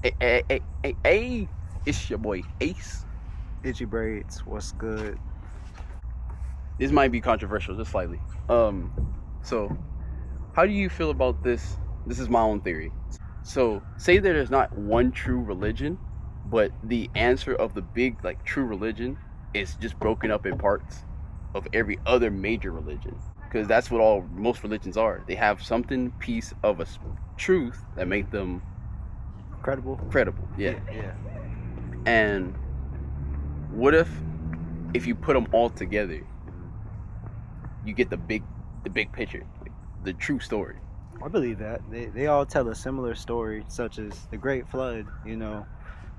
Hey, it's your boy Ace. Itchy Braids, what's good? This might be controversial, just slightly. Um, so how do you feel about this? This is my own theory. So say that there's not one true religion, but the answer of the big like true religion is just broken up in parts of every other major religion, because that's what all most religions are. They have something piece of a truth that make them Credible? credible. Yeah. Yeah. And what if you put them all together, you get the big picture, like the true story. I believe that. They all tell a similar story, such as the Great Flood.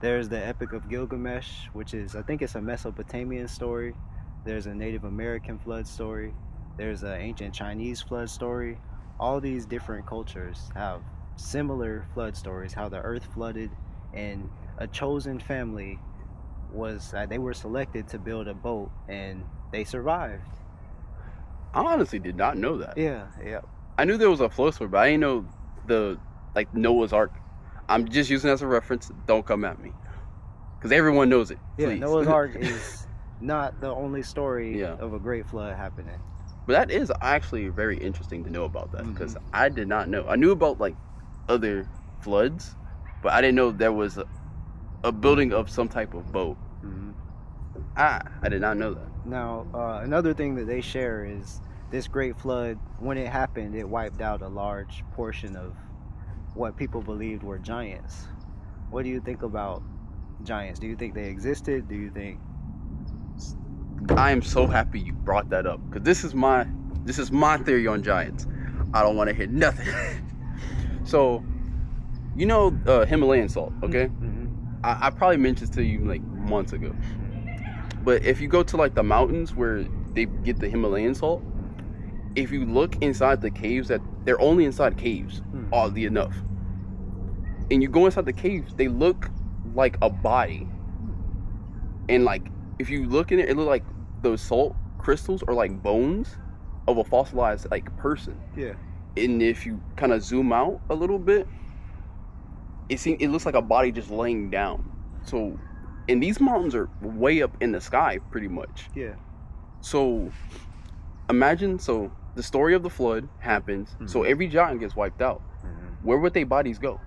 There's the Epic of Gilgamesh, which is, I think it's a Mesopotamian story. There's a Native American flood story. There's an ancient Chinese flood story. All these different cultures have similar flood stories, how the earth flooded and a chosen family they were selected to build a boat and they survived. I honestly did not know that. Yeah. I knew there was a flow story, but I didn't know the like Noah's Ark. I'm just using it as a reference. Don't come at me, because everyone knows it. Yeah, Please. Noah's Ark is not the only story Yeah. of a great flood happening. But that is actually very interesting to know about that, because Mhm. I did not know. I knew about like other floods, but I didn't know there was a building of some type of boat. Mhm. I did not know that. Now, another thing that they share is this great flood, when it happened, it wiped out a large portion of what people believed were giants. What do you think about giants? Do you think they existed? Do you think... I am so happy you brought that up, because this is my theory on giants. I don't want to hear nothing. So, Himalayan salt, okay? Mhm. I probably mentioned this to you like months ago. But if you go to like the mountains where they get the Himalayan salt, if you look inside the caves, that they're only inside caves, oddly enough. And you go inside the caves, they look like a body. And like if you look in it, it looks like those salt crystals are like bones of a fossilized like person. Yeah. And if you kind of zoom out a little bit, it looks like a body just laying down. So, and these mountains are way up in the sky, pretty much. Yeah. So, imagine, the story of the flood happens. So every giant gets wiped out. Where would their bodies go?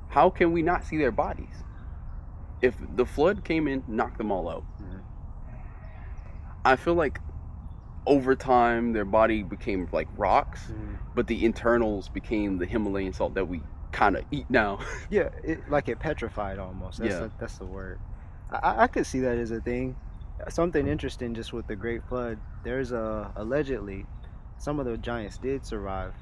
How can we not see their bodies? If the flood came in, knocked them all out. I feel like over time their body became like rocks, but the internals became the Himalayan salt that we kind of eat now. Yeah, it petrified almost. Yeah. That's the word. I could see that as a thing. Something interesting just with the Great Flood. There's allegedly some of the giants did survive.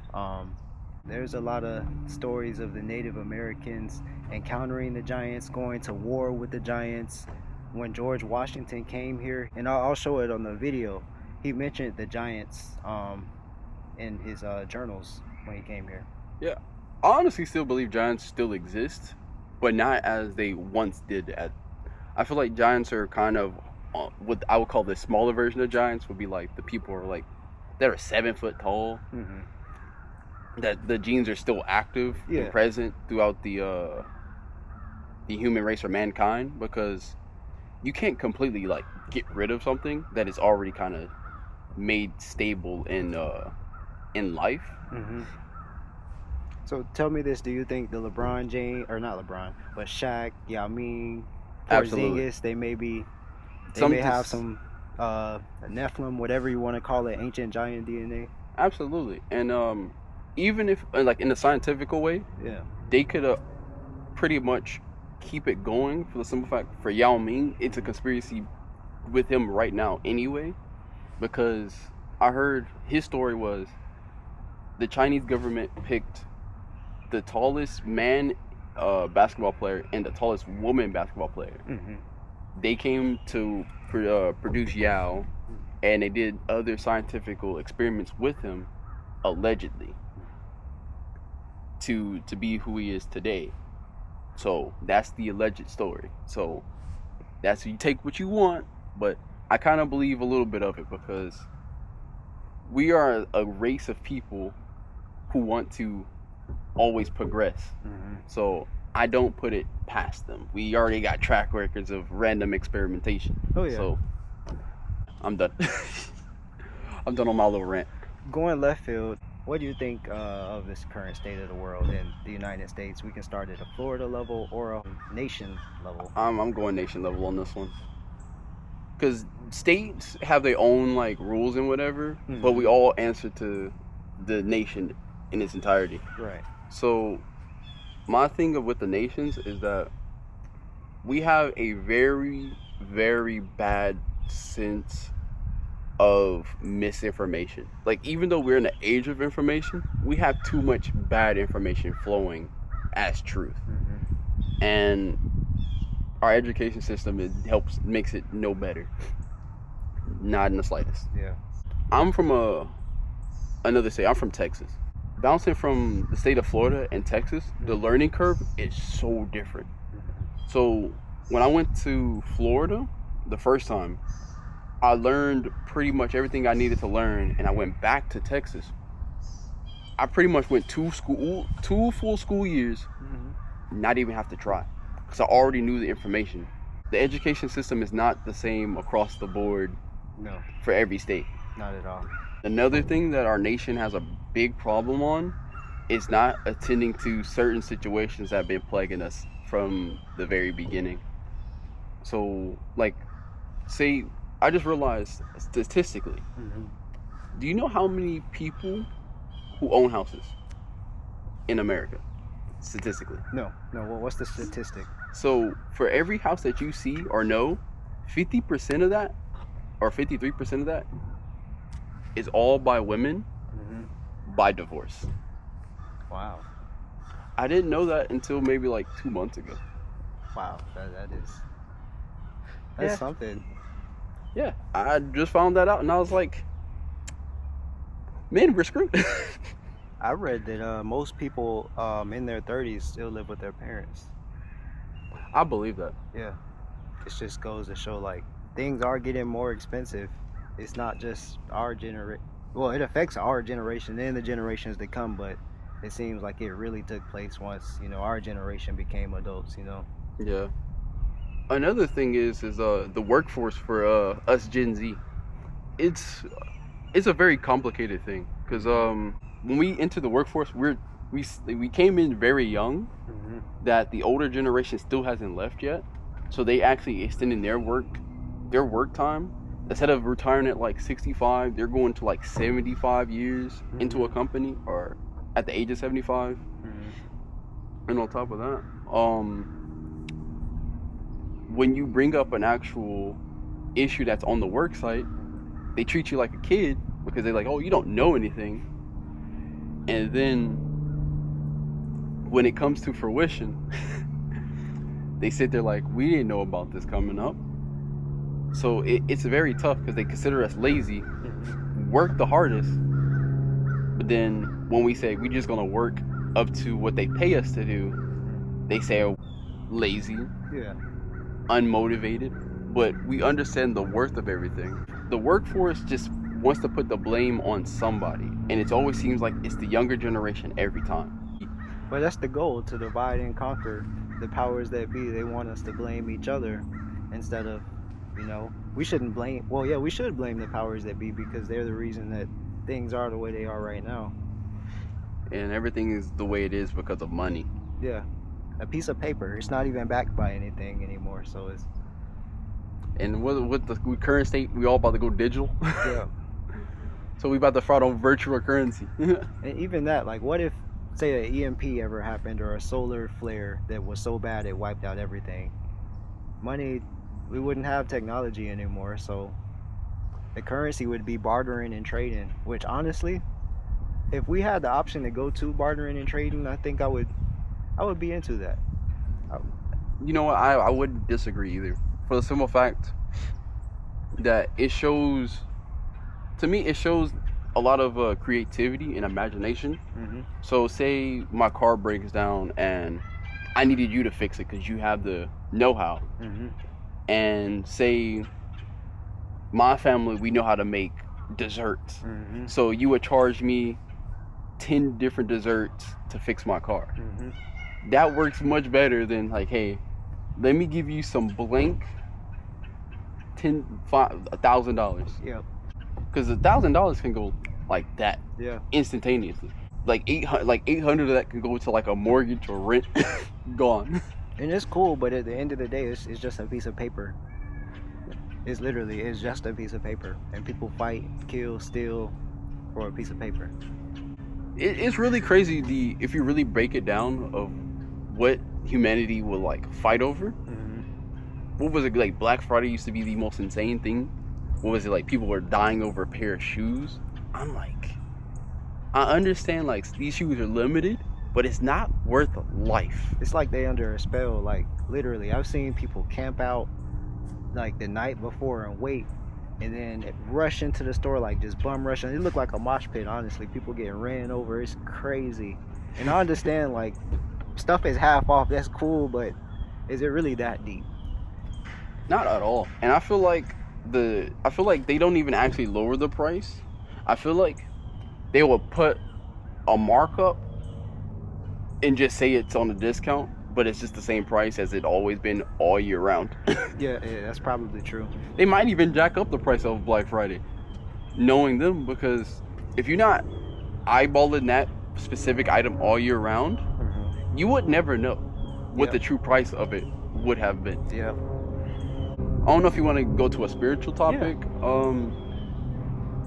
There's a lot of stories of the Native Americans encountering the giants, going to war with the giants. When George Washington came here, and I'll show it on the video, he mentioned the giants in his journals when he came here. Yeah. I honestly still believe giants still exist, but not as they once did. I feel like giants are kind of what I would call the smaller version of giants. Would be like the people are like that are 7 foot tall. That the genes are still active and present throughout the human race or mankind, because you can't completely like get rid of something that is already kind of made stable in life. So tell me this: do you think the LeBron James, or not LeBron, but Shaq, Yao Ming, Absolutely. Porzingis, they may have some Nephilim, whatever you want to call it, ancient giant DNA? Absolutely. And even if like in the scientific way, Yeah. they could pretty much keep it going, for the simple fact, for Yao Ming, it's a conspiracy with him right now anyway, because I heard his story was the Chinese government picked the tallest man basketball player and the tallest woman basketball player. They came to produce Yao, and they did other scientific experiments with him, allegedly, to be who he is today. So that's the alleged story. So that's, you take what you want, but I kind of believe a little bit of it, because we are a race of people who want to always progress. So I don't put it past them. We already got track records of random experimentation. Oh yeah. So I'm done. I'm done on my little rant. Going left field, what do you think of this current state of the world in the United States? We can start at a Florida level or a nation level. I'm going nation level on this one. Because states have their own like rules and whatever, but we all answer to the nation in its entirety. Right. So my thing with the nations is that we have a very, very bad sense of misinformation. Like, even though we're in the age of information, we have too much bad information flowing as truth. And our education system, it makes it no better. Not in the slightest. Yeah. I'm from another state. I'm from Texas. Bouncing from the state of Florida and Texas, the learning curve is so different. So when I went to Florida the first time, I learned pretty much everything I needed to learn, and I went back to Texas. I pretty much went two full school years, not even have to try, because I already knew the information. The education system is not the same across the board. No. For every state. Not at all. Another thing that our nation has a big problem on is not attending to certain situations that have been plaguing us from the very beginning. So, like, say, I just realized statistically, do you know how many people who own houses in America? Statistically. No. Well, what's the statistic? So, for every house that you see or know, 50% of that, or 53% of that, is all by women by divorce. Wow. I didn't know that until maybe like 2 months ago. Wow, that's something. Yeah, I just found that out, and I was like, man, we're screwed. I read that most people in their 30s still live with their parents. I believe that. Yeah. It just goes to show, like, things are getting more expensive. It's not just our generation. Well, it affects our generation and the generations that come, but it seems like it really took place once, our generation became adults, Yeah. Another thing is the workforce for us Gen Z. It's a very complicated thing, because when we enter the workforce, we came in very young, that the older generation still hasn't left yet, so they actually extending their work time. Instead of retiring at like 65, they're going to like 75 years into a company, or at the age of 75. And on top of that, when you bring up an actual issue that's on the work site, they treat you like a kid, because they're like, oh, you don't know anything. And then when it comes to fruition, they sit there like, we didn't know about this coming up. So it's very tough, because they consider us lazy, work the hardest, but then when we say we're just gonna work up to what they pay us to do, they say lazy, unmotivated. But we understand the worth of everything. The workforce just wants to put the blame on somebody, and it always seems like it's the younger generation every time. But that's the goal, to divide and conquer. The powers that be, they want us to blame each other instead of, we shouldn't blame. Well, yeah, we should blame the powers that be, because they're the reason that things are the way they are right now. And everything is the way it is because of money. Yeah, a piece of paper. It's not even backed by anything anymore. So it's. And with the current state, we all about to go digital. Yeah. So we about to fraud on virtual currency. And even that, like, what if, say, an EMP ever happened, or a solar flare that was so bad it wiped out everything? Money. We wouldn't have technology anymore, so the currency would be bartering and trading, which honestly, if we had the option to go to bartering and trading, I think I would be into that. You know what, I wouldn't disagree either, for the simple fact that it shows a lot of creativity and imagination. So say my car breaks down and I needed you to fix it because you have the know-how. And say my family, we know how to make desserts. So you would charge me 10 different desserts to fix my car. that works much better than like, hey, let me give you some blank $1,000, Yep. because $1,000 can go like that Yeah. instantaneously. Like 800 of that can go to like a mortgage or rent. Gone. And it's cool, but at the end of the day, it's just a piece of paper. It's just a piece of paper, and people fight, kill, steal for a piece of paper. It's really crazy if you really break it down of what humanity will like fight over. What was it, like Black Friday used to be the most insane thing? What was it, like people were dying over a pair of shoes? I'm like, I understand like these shoes are limited, but it's not worth life. It's like they under a spell. Like literally, I've seen people camp out like the night before and wait, and then rush into the store like just bum rushing. It looked like a mosh pit, honestly. People getting ran over. It's crazy. And I understand like stuff is half off. That's cool, but is it really that deep? Not at all. And I feel like they don't even actually lower the price. I feel like they will put a markup and just say it's on a discount, but it's just the same price as it always been all year round. Yeah, that's probably true. They might even jack up the price of Black Friday, knowing them, because if you're not eyeballing that specific item all year round, you would never know what the true price of it would have been. Yeah. I don't know if you want to go to a spiritual topic.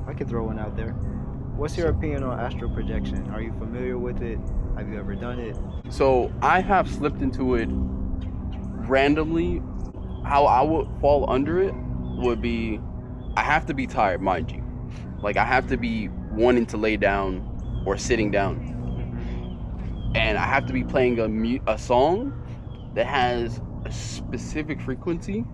I could throw one out there. What's your opinion on astral projection? Are you familiar with it? Have you ever done it? So I have slipped into it randomly. How I would fall under it would be, I have to be tired, mind you. Like I have to be wanting to lay down or sitting down. And I have to be playing a song that has a specific frequency.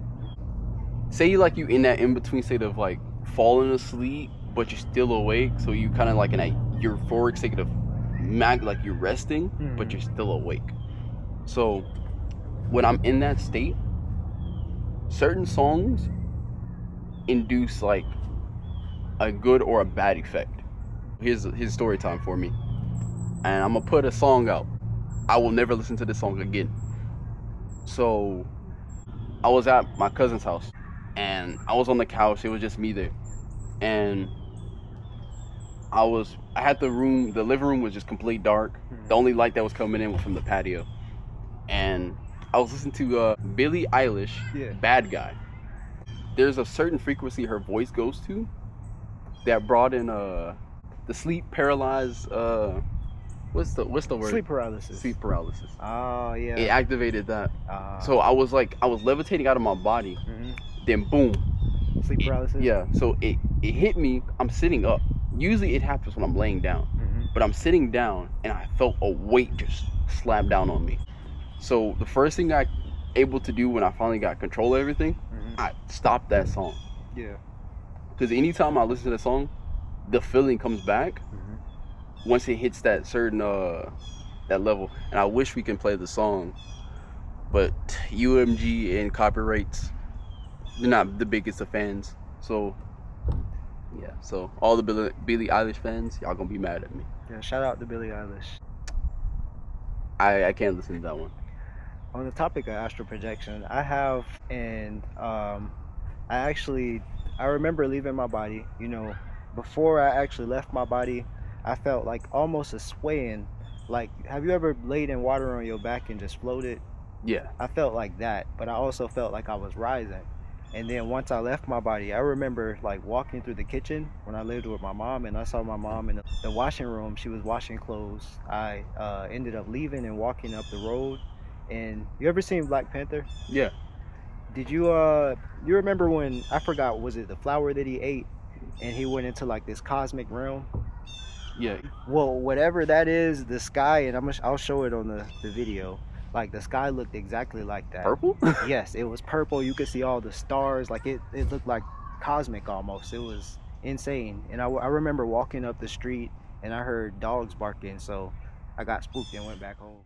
Say like you in that in-between state of like falling asleep, but you're still awake. So you kind of like in a euphoric state of like you're resting, but you're still awake. So when I'm in that state, certain songs induce like a good or a bad effect. Here's story time for me. And I'm gonna put a song out. I will never listen to this song again. So I was at my cousin's house and I was on the couch. It was just me there. And I had the living room was just complete dark. The only light that was coming in was from the patio. And I was listening to Billie Eilish, Bad Guy. There's a certain frequency her voice goes to that brought in the sleep paralyzed what's the word? Sleep paralysis. Sleep paralysis. Oh yeah. It activated that. So I was levitating out of my body. Then boom. Sleep paralysis? Yeah. So it hit me. I'm sitting up. Usually it happens when I'm laying down. But I'm sitting down and I felt a weight just slap down on me. So the first thing I able to do when I finally got control of everything, I stopped that song. Yeah. Because anytime I listen to the song, the feeling comes back once it hits that certain that level. And I wish we can play the song, but UMG and copyrights, they're not the biggest of fans. So yeah, so all the Billie Eilish fans, y'all gonna be mad at me. Yeah, shout out to Billie Eilish. I can't listen to that one. On the topic of astral projection, I have, and I remember leaving my body. You know, before I actually left my body, I felt like almost a swaying. Like, have you ever laid in water on your back and just floated? Yeah. I felt like that, but I also felt like I was rising. And then once I left my body, I remember like walking through the kitchen when I lived with my mom, and I saw my mom in the washing room. She was washing clothes. I ended up leaving and walking up the road. And you ever seen Black Panther? Yeah. Did you you remember when, I forgot, was it the flower that he ate and he went into like this cosmic realm? Yeah. Well, whatever that is, the sky, and I'll show it on the video. Like the sky looked exactly like that. Purple? Yes, it was purple. You could see all the stars. Like it looked like cosmic almost. It was insane. And I remember walking up the street and I heard dogs barking, so I got spooked and went back home.